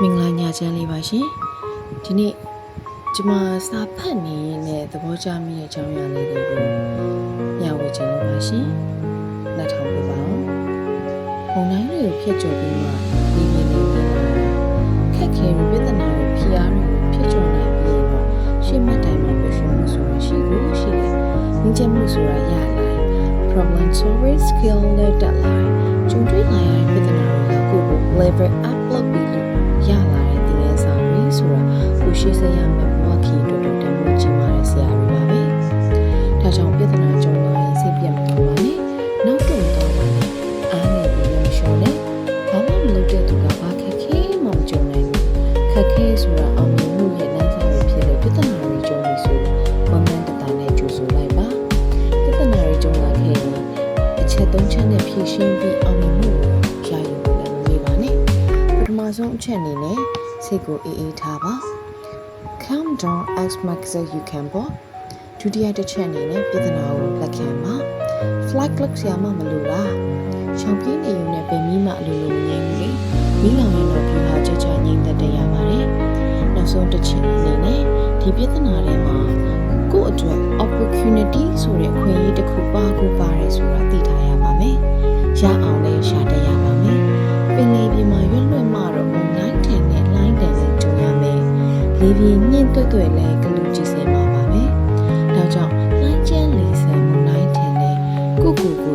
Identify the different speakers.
Speaker 1: မင်္ဂလာညချမ်းလေးပါရှင်ဒီနေ့ကျမစာဖတ်နေတဲ့သဘောကျမိတဲ့အကြောင်းအရာလေးတွေကိုညဝေချင်လို့ပါရှင်လက်ထောင်ပေးပါဦး။ပုံတိုင်းတွေကိုဖြတ်ကျော်ပြီးမှနေနေခက်ခဲတဲ့ပြဿနာတွေဖိအားတွေကိုဖြတ်ကျော်နိုင်ပြီးတော့ရှေ့မှတ်တိုင်းမှာပြည့်စုံမှုဆိုတာရှိတယ်။ငြင်းချက်မှုဆိုတာရလာ problem solving skill နဲ့တက်လာကျုံတွေ့လာရတဲ့ပြဿနာတွေကိုကို level up လုပ်ပြီးရလာတဲ့သင်ခန်းစာတွေဆိုတာကိုရှေ့ဆက်ရမယ့်ဘဝခီတို့တမှုကြီးမားတဲ့ဆရာတွေပါပဲ။ဒါကြောင့်ပြဿနာကြုံလာရင်စိတ်ပြတ်မသွားပါနဲ့။နောက်တော့တော့ပါနဲ့။အားနေပြီးမလျှော့နဲ့။ဘာမှမလုပ်တဲ့သူကဘာခက်ခဲမှမကြုံနိုင်ဘူး။ခက်ခဲဆိုတာအောင်မြင်မှုရဲ့လမ်းစာတွေဖြစ်တဲ့ပြဿနာတွေကြုံလို့ဆိုဝမ်းနည်းတနဲ့ကြိုးဆိုလိုက်ပါ။ပြဿနာတွေကြုံလာခဲ့ရင်အချက်၃ချက်နဲ့ဖြေရှင်းပြီးအောင်မြင်မှုကိုရယူဖို့လည်းမမေ့ပါနဲ့။ပထမဆုံးအချက်အနေနဲ့စိတ်ကိုအေးထားပါ calm down as much as you can ပေါ့ဒုတိယတစ်ချက်အနေနဲ့ပြဿနာကိုလက်ခံပါ flag လောက်ဆရာမလို့လားရှောင်ပြင်းနေုံနဲ့ပင်မိမှအလိုလိုမငြိမ်းဘူးလေမိလောင်ရင်တော့ပြဟာချက်ချငြိမ်းသက်ရပါတယ်နောက်ဆုံးတစ်ချက်အနေနဲ့ဒီပြဿနာတွေမှာကိုယ့်အတွက် opportunity ဆိုတဲ့အခွင့်အရေးတစ်ခုပါတယ်ဆိုတာသိထားရပါမယ်ရအောင်လည်းရှာတတ်ရပါမယ်ပင်လေးပြင်မှာရွတ်လွတ်မှတော့မုန်တိုင်းထန်နဲ့လိုင်းတန်နဲ့ကြုံရမယ်လေပြင်းညှင့်တွဲလဲကလူကြည့်စဲမှာပါပဲဒါကြောင့်လိုင်းကျန်းလေးဆန်မုန်တိုင်းထန်နဲ့ကိုယ့်ကိုယ်ကို